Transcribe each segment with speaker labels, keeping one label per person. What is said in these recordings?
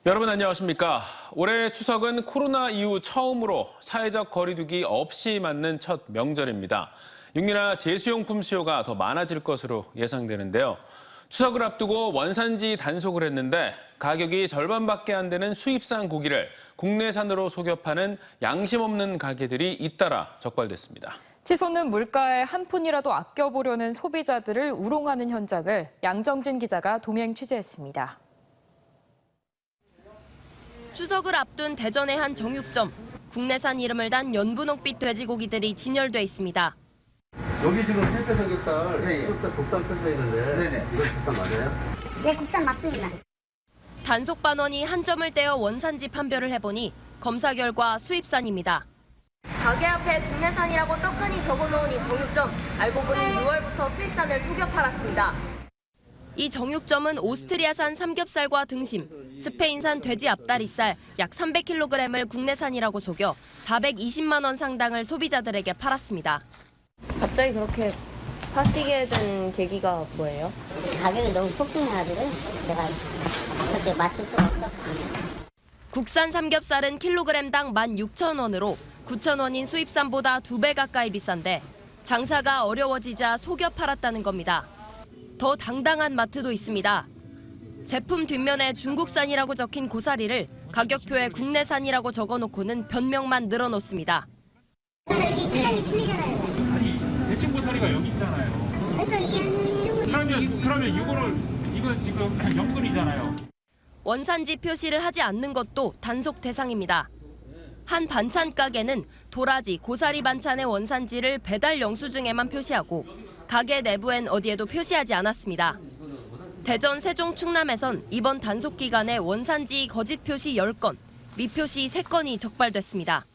Speaker 1: 여러분 안녕하십니까? 올해 추석은 코로나 이후 처음으로 사회적 거리두기 없이 맞는 첫 명절입니다. 육류나 제수용품 수요가 더 많아질 것으로 예상되는데요. 추석을 앞두고 원산지 단속을 했는데 가격이 절반밖에 안 되는 수입산 고기를 국내산으로 속여 파는 양심 없는 가게들이 잇따라 적발됐습니다.
Speaker 2: 치솟는 물가에 한 푼이라도 아껴보려는 소비자들을 우롱하는 현장을 양정진 기자가 동행 취재했습니다.
Speaker 3: 추석을 앞둔 대전의 한 정육점. 국내산 이름을 단 연분홍빛 돼지고기들이 진열돼 있습니다.
Speaker 4: 여기 지금 필패 삼겹살, 국산 국산 표시가 있는데 이거 국산 맞아요?
Speaker 5: 네, 국산 맞습니다.
Speaker 3: 단속 반원이 한 점을 떼어 원산지 판별을 해보니 검사 결과 수입산입니다. 가게 앞에 국내산이라고 떡하니 적어놓은 이 정육점. 알고 보니 6월부터 수입산을 속여 팔았습니다. 이 정육점은 오스트리아산 삼겹살과 등심, 스페인산 돼지 앞다리살 약 300kg을 국내산이라고 속여 420만 원 상당을 소비자들에게 팔았습니다. 갑자기 그렇게 파시게 된 계기가 뭐예요?
Speaker 5: 가격이 너무 폭등해가지고 내가 그때 맞출 수가 없었어.
Speaker 3: 국산 삼겹살은 킬로그램당 16,000원으로 9,000원인 수입산보다 2배 가까이 비싼데 장사가 어려워지자 속여 팔았다는 겁니다. 더 당당한 마트도 있습니다. 제품 뒷면에 중국산이라고 적힌 고사리를 가격표에 국내산이라고 적어놓고는 변명만 늘어놓습니다.
Speaker 5: 근데 여기 크란이 틀리잖아요.
Speaker 6: 아니, 대칭 고사리가 여기 있잖아요.
Speaker 5: 그래서 이게
Speaker 6: 그러면 이건 지금 연근이잖아요.
Speaker 3: 원산지 표시를 하지 않는 것도 단속 대상입니다. 한 반찬 가게는 도라지, 고사리 반찬의 원산지를 배달 영수증에만 표시하고 가게 내부엔 어디에도 표시하지 않았습니다. 대전, 세종, 충남에선 이번 단속 기간에 원산지 거짓 표시 10건, 미표시 3건이 적발됐습니다.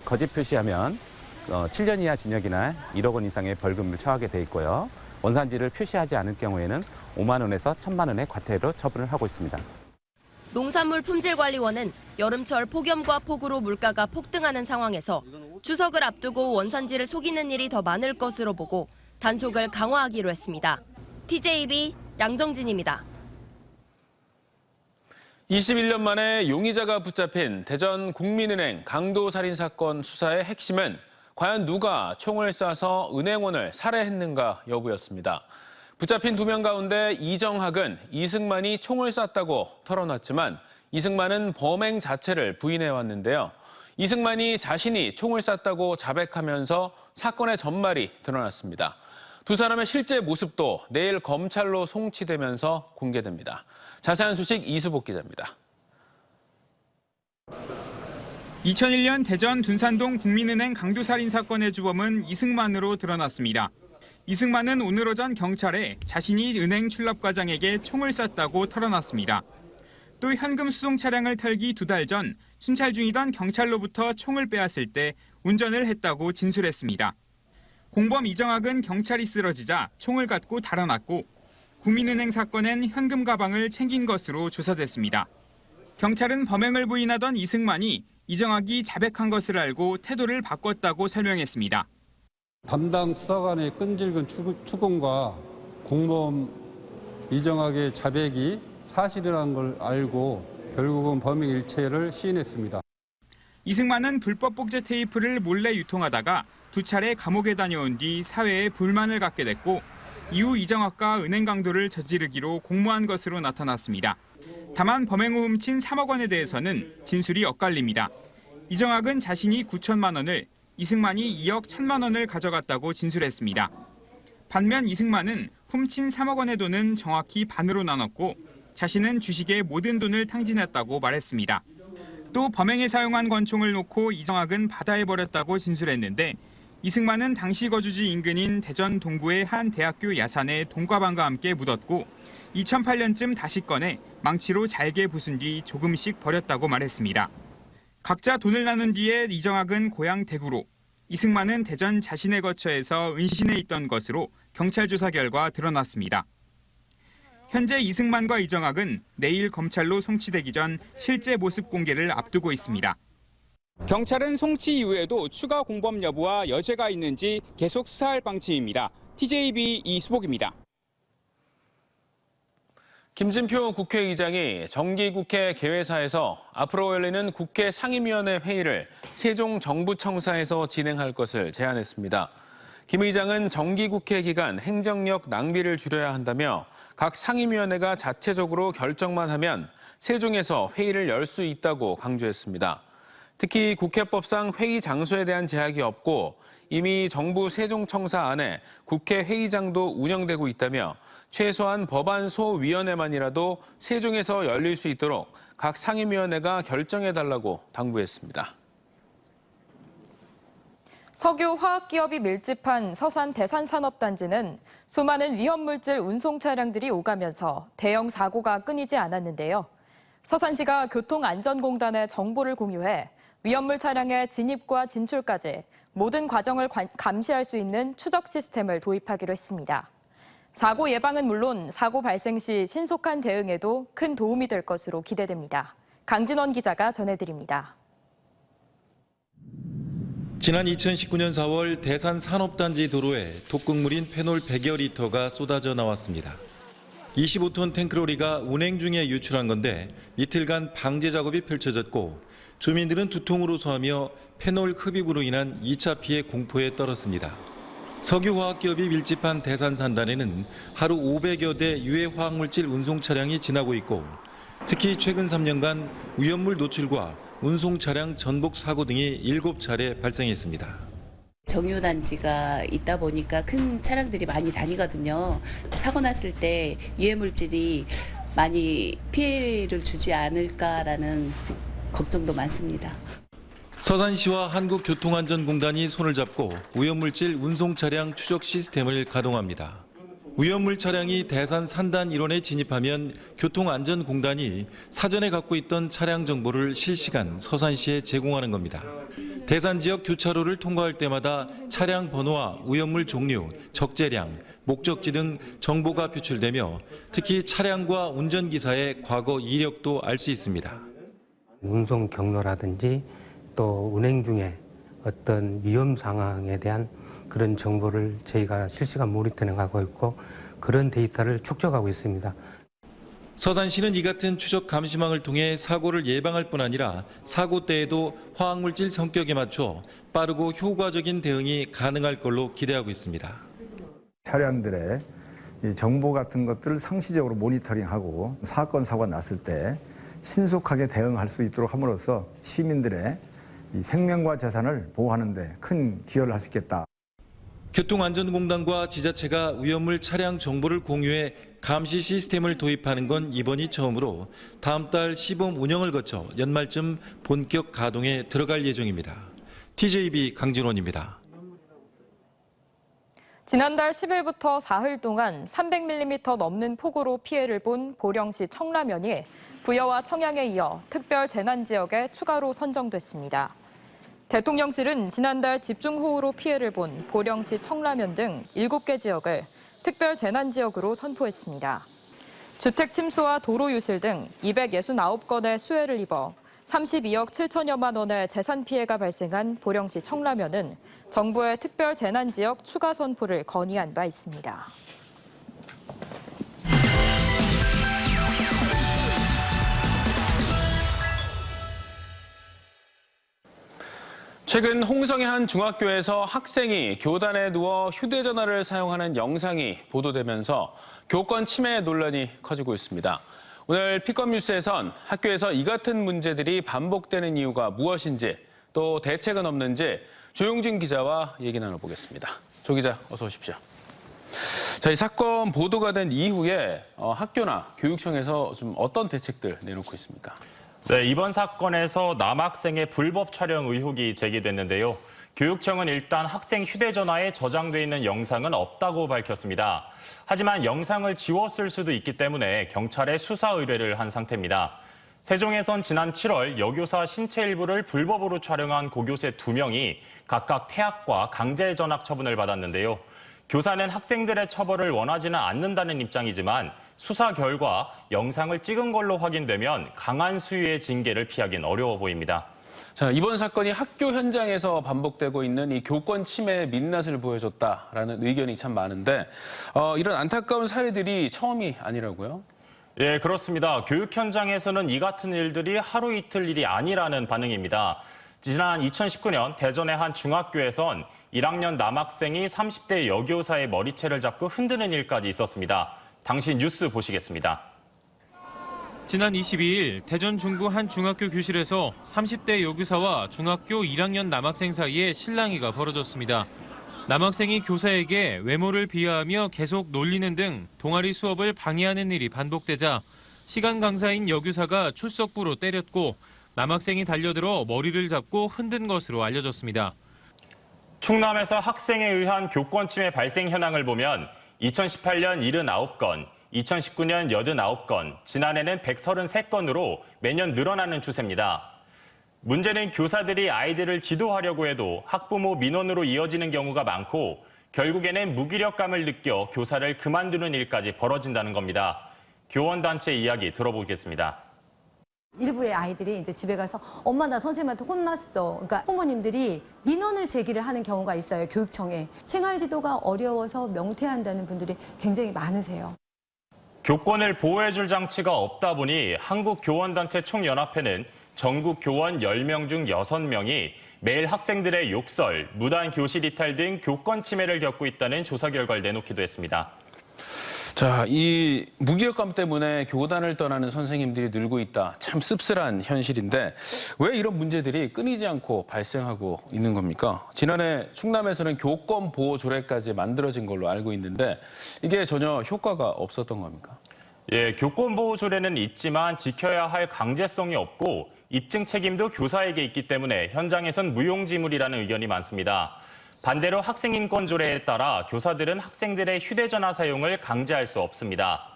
Speaker 7: 거짓 표시하면 7년 이하 징역이나 1억 원 이상의 벌금을 처하게 돼 있고요. 원산지를 표시하지 않을 경우에는 5만 원에서 1,000만 원의 과태료 처분을 하고 있습니다.
Speaker 3: 농산물품질관리원은 여름철 폭염과 폭우로 물가가 폭등하는 상황에서 추석을 앞두고 원산지를 속이는 일이 더 많을 것으로 보고 단속을 강화하기로 했습니다. TJB 양정진입니다.
Speaker 1: 21년 만에 용의자가 붙잡힌 대전 국민은행 강도살인 사건 수사의 핵심은 과연 누가 총을 쏴서 은행원을 살해했는가 여부였습니다. 붙잡힌 2명 가운데 이정학은 이승만이 총을 쐈다고 털어놨지만 이승만은 범행 자체를 부인해왔는데요. 이승만이 자신이 총을 쐈다고 자백하면서 사건의 전말이 드러났습니다. 두 사람의 실제 모습도 내일 검찰로 송치되면서 공개됩니다. 자세한 소식 이수복 기자입니다.
Speaker 8: 2001년 대전 둔산동 국민은행 강도살인 사건의 주범은 이승만으로 드러났습니다. 이승만은 오늘 오전 경찰에 자신이 은행 출납 과장에게 총을 쐈다고 털어놨습니다. 또 현금 수송 차량을 털기 2달 전 순찰 중이던 경찰로부터 총을 빼앗을 때 운전을 했다고 진술했습니다. 공범 이정학은 경찰이 쓰러지자 총을 갖고 달아났고 국민은행 사건엔 현금 가방을 챙긴 것으로 조사됐습니다. 경찰은 범행을 부인하던 이승만이 이정학이 자백한 것을 알고 태도를 바꿨다고 설명했습니다.
Speaker 9: 담당 수사관의 끈질긴 추궁과 공범 이정학의 자백이 사실이라는 걸 알고 결국은 범행 일체를 시인했습니다.
Speaker 8: 이승만은 불법 복제 테이프를 몰래 유통하다가 2차례 감옥에 다녀온 뒤 사회에 불만을 갖게 됐고 이후 이정학과 은행 강도를 저지르기로 공모한 것으로 나타났습니다. 다만 범행 후 훔친 3억 원에 대해서는 진술이 엇갈립니다. 이정학은 자신이 9천만 원을, 이승만이 2억 1천만 원을 가져갔다고 진술했습니다. 반면 이승만은 훔친 3억 원의 돈은 정확히 반으로 나눴고 자신은 주식에 모든 돈을 탕진했다고 말했습니다. 또 범행에 사용한 권총을 놓고 이정학은 바다에 진술했는데 이승만은 당시 거주지 인근인 대전 동구의 한 대학교 야산에 돈가방과 함께 묻었고 2008년쯤 다시 꺼내 망치로 잘게 부순 뒤 조금씩 버렸다고 말했습니다. 각자 돈을 나눈 뒤에 이정학은 고향 대구로, 이승만은 대전 자신의 거처에서 은신해 있던 것으로 경찰 조사 결과 드러났습니다. 현재 이승만과 이정학은 내일 검찰로 송치되기 전 실제 모습 공개를 앞두고 있습니다. 경찰은 송치 이후에도 추가 공범 여부와 여죄가 있는지 계속 수사할 방침입니다. TJB 이수복입니다.
Speaker 1: 김진표 국회의장이 정기국회 개회사에서 앞으로 열리는 국회 상임위원회 회의를 세종정부청사에서 진행할 것을 제안했습니다. 김 의장은 정기국회 기간 행정력 낭비를 줄여야 한다며 각 상임위원회가 자체적으로 결정만 하면 세종에서 회의를 열 수 있다고 강조했습니다. 특히 국회법상 회의 장소에 대한 제약이 없고 이미 정부 세종청사 안에 국회 회의장도 운영되고 있다며 최소한 법안 소위원회만이라도 세종에서 열릴 수 있도록 각 상임위원회가 결정해달라고 당부했습니다.
Speaker 2: 석유 화학기업이 밀집한 서산 대산산업단지는 수많은 위험물질 운송 차량들이 오가면서 대형 사고가 끊이지 않았는데요. 서산시가 교통안전공단에 정보를 공유해 위험물 차량의 진입과 진출까지 모든 과정을 감시할 수 있는 추적 시스템을 도입하기로 했습니다. 사고 예방은 물론 사고 발생 시 신속한 대응에도 큰 도움이 될 것으로 기대됩니다. 강진원 기자가 전해드립니다.
Speaker 10: 지난 2019년 4월 대산 산업단지 도로에 독극물인 페놀 100여 리터가 쏟아져 나왔습니다. 25톤 탱크로리가 운행 중에 유출한 건데 이틀간 방제 작업이 펼쳐졌고 주민들은 두통으로 소하며 페놀 흡입으로 인한 2차 피해 공포에 떨었습니다. 석유화학기업이 밀집한 대산산단에는 하루 500여 대 유해 화학물질 운송 차량이 지나고 있고 특히 최근 3년간 위험물 노출과 운송 차량 전복 사고 등이 7차례 발생했습니다.
Speaker 11: 정유단지가 있다 보니까 큰 차량들이 많이 다니거든요. 사고 났을 때 유해물질이 많이 피해를 주지 않을까라는 걱정도 많습니다.
Speaker 10: 서산시와 한국교통안전공단이 손을 잡고 위험물질 운송 차량 추적 시스템을 가동합니다. 위험물 차량이 대산 산단 일원에 진입하면 교통안전공단이 사전에 갖고 있던 차량 정보를 실시간 서산시에 제공하는 겁니다. 대산 지역 교차로를 통과할 때마다 차량 번호와 위험물 종류, 적재량, 목적지 등 정보가 표출되며 특히 차량과 운전기사의 과거 이력도 알 수 있습니다.
Speaker 12: 운송 경로라든지 또 운행 중에 어떤 위험 상황에 대한 그런 정보를 저희가 실시간 모니터링하고 있고 그런 데이터를 축적하고 있습니다.
Speaker 10: 서산시는 이 같은 추적 감시망을 통해 사고를 예방할 뿐 아니라 사고 때에도 화학물질 성격에 맞춰 빠르고 효과적인 대응이 가능할 걸로 기대하고 있습니다.
Speaker 13: 차량들의 정보 같은 것들을 상시적으로 모니터링하고 사건, 사고가 났을 때 신속하게 대응할 수 있도록 함으로써 시민들의 생명과 재산을 보호하는 데 큰 기여를 할 수 있겠다.
Speaker 10: 교통안전공단과 지자체가 위험물 차량 정보를 공유해 감시 시스템을 도입하는 건 이번이 처음으로 다음 달 시범 운영을 거쳐 연말쯤 본격 가동에 들어갈 예정입니다. TJB 강진원입니다.
Speaker 2: 지난달 10일부터 사흘 동안 300mm 넘는 폭우로 피해를 본 보령시 청라면이 부여와 청양에 이어 특별 재난 지역에 추가로 선정됐습니다. 대통령실은 지난달 집중호우로 피해를 본 보령시 청라면 등 7개 지역을 특별 재난 지역으로 선포했습니다. 주택 침수와 도로 유실 등 269건의 수해를 입어 32억 7천여만 원의 재산 피해가 발생한 보령시 청라면은 정부의 특별 재난 지역 추가 선포를 건의한 바 있습니다.
Speaker 1: 최근 홍성의 한 중학교에서 학생이 교단에 누워 휴대전화를 사용하는 영상이 보도되면서 교권 침해 논란이 커지고 있습니다. 오늘 픽업 뉴스에선 학교에서 이 같은 문제들이 반복되는 이유가 무엇인지 또 대책은 없는지 조용진 기자와 얘기 나눠보겠습니다. 조 기자, 어서 오십시오. 자, 이 사건 보도가 된 이후에 학교나 교육청에서 좀 어떤 대책들 내놓고 있습니까?
Speaker 14: 네, 이번 사건에서 남학생의 불법 촬영 의혹이 제기됐는데요. 교육청은 일단 학생 휴대전화에 저장돼 있는 영상은 없다고 밝혔습니다. 하지만 영상을 지웠을 수도 있기 때문에 경찰에 수사 의뢰를 한 상태입니다. 세종에선 지난 7월 여교사 신체 일부를 불법으로 촬영한 고교생 2명이 각각 퇴학과 강제 전학 처분을 받았는데요. 교사는 학생들의 처벌을 원하지는 않는다는 입장이지만 수사 결과 영상을 찍은 걸로 확인되면 강한 수위의 징계를 피하긴 어려워 보입니다.
Speaker 1: 자, 이번 사건이 학교 현장에서 반복되고 있는 이 교권 침해의 민낯을 보여줬다라는 의견이 참 많은데 이런 안타까운 사례들이 처음이 아니라고요?
Speaker 14: 예, 그렇습니다. 교육 현장에서는 이 같은 일들이 하루 이틀 일이 아니라는 반응입니다. 지난 2019년 대전의 한 중학교에선 1학년 남학생이 30대 여교사의 머리채를 잡고 흔드는 일까지 있었습니다. 당시 뉴스 보시겠습니다.
Speaker 15: 지난 22일 대전 중구 한 중학교 교실에서 30대 여교사와 중학교 1학년 남학생 사이에 실랑이가 벌어졌습니다. 남학생이 교사에게 외모를 비하하며 계속 놀리는 등 동아리 수업을 방해하는 일이 반복되자 시간 강사인 여교사가 출석부로 때렸고 남학생이 달려들어 머리를 잡고 흔든 것으로 알려졌습니다.
Speaker 14: 충남에서 학생에 의한 교권 침해 발생 현황을 보면 2018년 79건, 2019년 89건, 지난해는 133건으로 매년 늘어나는 추세입니다. 문제는 교사들이 아이들을 지도하려고 해도 학부모 민원으로 이어지는 경우가 많고 결국에는 무기력감을 느껴 교사를 그만두는 일까지 벌어진다는 겁니다. 교원단체 이야기 들어보겠습니다.
Speaker 16: 일부의 아이들이 이제 집에 가서 엄마 나 선생님한테 혼났어. 그러니까 부모님들이 민원을 제기를 하는 경우가 있어요. 교육청에. 생활지도가 어려워서 명퇴한다는 분들이 굉장히 많으세요.
Speaker 14: 교권을 보호해줄 장치가 없다 보니 한국교원단체 총연합회는 전국 교원 10명 중 6명이 매일 학생들의 욕설, 무단 교실 이탈 등 교권 침해를 겪고 있다는 조사 결과를 내놓기도 했습니다.
Speaker 1: 자, 이 무기력감 때문에 교단을 떠나는 선생님들이 늘고 있다. 참 씁쓸한 현실인데 왜 이런 문제들이 끊이지 않고 발생하고 있는 겁니까? 지난해 충남에서는 교권 보호 조례까지 만들어진 걸로 알고 있는데 이게 전혀 효과가 없었던 겁니까?
Speaker 14: 예, 교권 보호 조례는 있지만 지켜야 할 강제성이 없고 입증 책임도 교사에게 있기 때문에 현장에선 무용지물이라는 의견이 많습니다. 반대로 학생인권 조례에 따라 교사들은 학생들의 휴대전화 사용을 강제할 수 없습니다.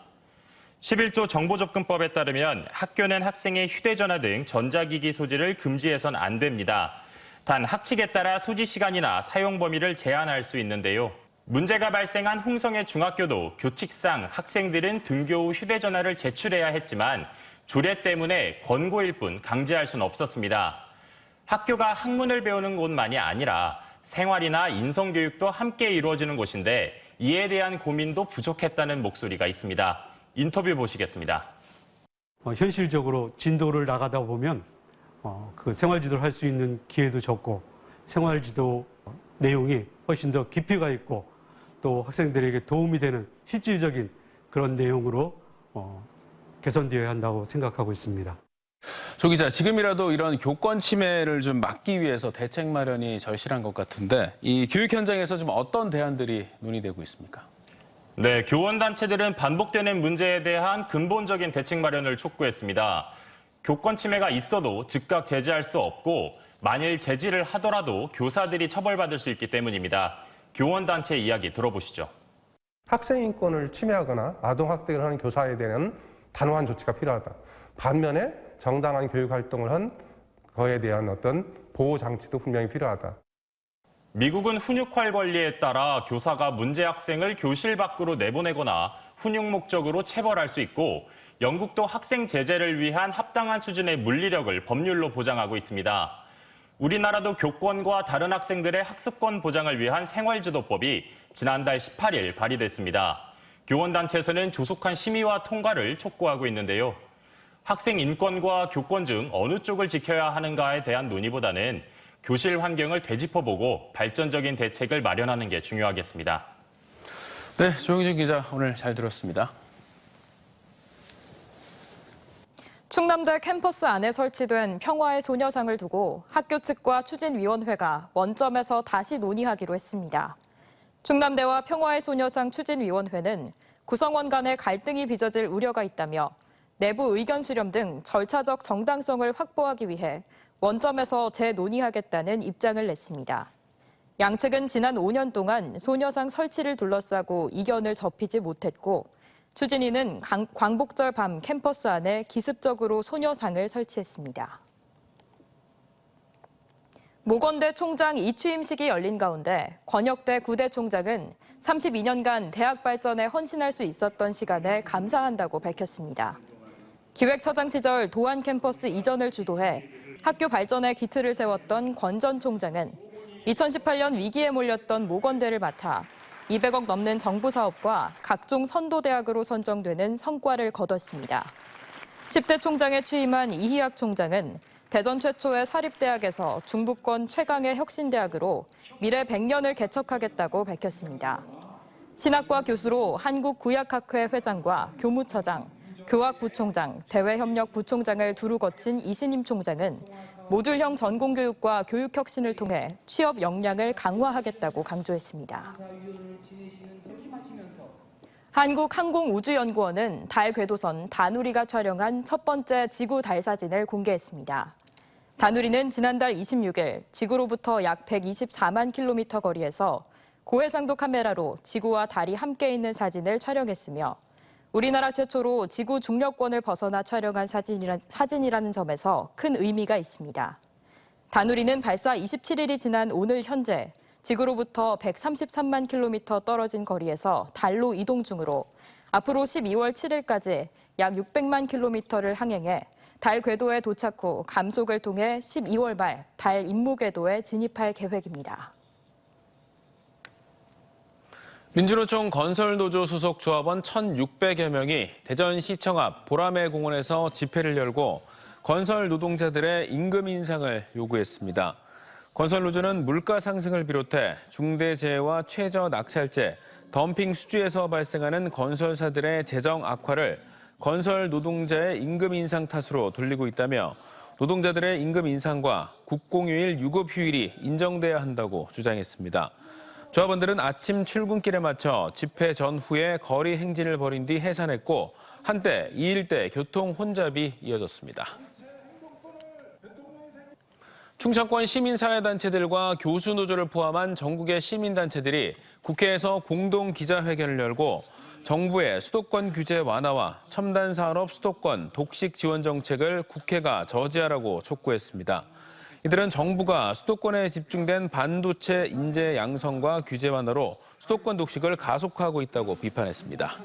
Speaker 14: 11조 정보접근법에 따르면 학교는 학생의 휴대전화 등 전자기기 소지를 금지해선 안 됩니다. 단 학칙에 따라 소지 시간이나 사용 범위를 제한할 수 있는데요. 문제가 발생한 홍성의 중학교도 교칙상 학생들은 등교 후 휴대전화를 제출해야 했지만 조례 때문에 권고일 뿐 강제할 수는 없었습니다. 학교가 학문을 배우는 곳만이 아니라 생활이나 인성교육도 함께 이루어지는 곳인데 이에 대한 고민도 부족했다는 목소리가 있습니다. 인터뷰 보시겠습니다.
Speaker 17: 현실적으로 진도를 나가다 보면 그 생활지도를 할 수 있는 기회도 적고 생활지도 내용이 훨씬 더 깊이가 있고 또 학생들에게 도움이 되는 실질적인 그런 내용으로 개선되어야 한다고 생각하고 있습니다.
Speaker 1: 조 기자, 지금이라도 이런 교권 침해를 좀 막기 위해서 대책 마련이 절실한 것 같은데 이 교육 현장에서 좀 어떤 대안들이 논의되고 있습니까?
Speaker 14: 네, 교원단체들은 반복되는 문제에 대한 근본적인 대책 마련을 촉구했습니다. 교권 침해가 있어도 즉각 제재할 수 없고 만일 제지를 하더라도 교사들이 처벌받을 수 있기 때문입니다. 교원단체 이야기 들어보시죠.
Speaker 18: 학생 인권을 침해하거나 아동학대를 하는 교사에 대한 단호한 조치가 필요하다. 반면에 정당한 교육 활동을 한 거에 대한 어떤 보호 장치도 분명히 필요하다.
Speaker 14: 미국은 훈육활 권리에 따라 교사가 문제 학생을 교실 밖으로 내보내거나 훈육 목적으로 체벌할 수 있고 영국도 학생 제재를 위한 합당한 수준의 물리력을 법률로 보장하고 있습니다. 우리나라도 교권과 다른 학생들의 학습권 보장을 위한 생활지도법이 지난달 18일 발의됐습니다. 교원단체에서는 조속한 심의와 통과를 촉구하고 있는데요. 학생 인권과 교권 중 어느 쪽을 지켜야 하는가에 대한 논의보다는 교실 환경을 되짚어보고 발전적인 대책을 마련하는 게 중요하겠습니다.
Speaker 1: 네, 조영진 기자 오늘 잘 들었습니다.
Speaker 2: 충남대 캠퍼스 안에 설치된 평화의 소녀상을 두고 학교 측과 추진위원회가 원점에서 다시 논의하기로 했습니다. 충남대와 평화의 소녀상 추진위원회는 구성원 간의 갈등이 빚어질 우려가 있다며 내부 의견 수렴 등 절차적 정당성을 확보하기 위해 원점에서 재논의하겠다는 입장을 냈습니다. 양측은 지난 5년 동안 소녀상 설치를 둘러싸고 이견을 접히지 못했고 추진위는 광복절 밤 캠퍼스 안에 기습적으로 소녀상을 설치했습니다. 모건대 총장 이취임식이 열린 가운데 권혁대 구대 총장은 32년간 대학 발전에 헌신할 수 있었던 시간에 감사한다고 밝혔습니다. 기획처장 시절 도안 캠퍼스 이전을 주도해 학교 발전에 기틀을 세웠던 권 전 총장은 2018년 위기에 몰렸던 모건대를 맡아 200억 넘는 정부 사업과 각종 선도대학으로 선정되는 성과를 거뒀습니다. 10대 총장에 취임한 이희학 총장은 대전 최초의 사립대학에서 중부권 최강의 혁신대학으로 미래 100년을 개척하겠다고 밝혔습니다. 신학과 교수로 한국구약학회 회장과 교무처장, 교학부총장, 대외협력부총장을 두루 거친 이신임 총장은 모듈형 전공교육과 교육혁신을 통해 취업 역량을 강화하겠다고 강조했습니다. 한국항공우주연구원은 달 궤도선 다누리가 촬영한 첫 번째 지구 달 사진을 공개했습니다. 다누리는 지난달 26일 지구로부터 약 124만 킬로미터 거리에서 고해상도 카메라로 지구와 달이 함께 있는 사진을 촬영했으며 우리나라 최초로 지구 중력권을 벗어나 촬영한 사진이라는 점에서 큰 의미가 있습니다. 다누리는 발사 27일이 지난 오늘 현재 지구로부터 133만 킬로미터 떨어진 거리에서 달로 이동 중으로 앞으로 12월 7일까지 약 600만 킬로미터를 항행해 달 궤도에 도착 후 감속을 통해 12월 말 달 임무 궤도에 진입할 계획입니다.
Speaker 1: 민주노총 건설노조 소속 조합원 1,600여 명이 대전시청 앞 보라매 공원에서 집회를 열고 건설 노동자들의 임금 인상을 요구했습니다. 건설노조는 물가 상승을 비롯해 중대재해와 최저 낙찰제, 덤핑 수주에서 발생하는 건설사들의 재정 악화를 건설 노동자의 임금 인상 탓으로 돌리고 있다며 노동자들의 임금 인상과 국공휴일 유급휴일이 인정돼야 한다고 주장했습니다. 조합원들은 아침 출근길에 맞춰 집회 전후에 거리 행진을 벌인 뒤 해산했고 한때 이 일대 교통 혼잡이 이어졌습니다. 충청권 시민사회단체들과 교수노조를 포함한 전국의 시민단체들이 국회에서 공동 기자회견을 열고 정부의 수도권 규제 완화와 첨단산업 수도권 독식 지원 정책을 국회가 저지하라고 촉구했습니다. 이들은 정부가 수도권에 집중된 반도체 인재 양성과 규제 완화로 수도권 독식을 가속화하고 있다고 비판했습니다.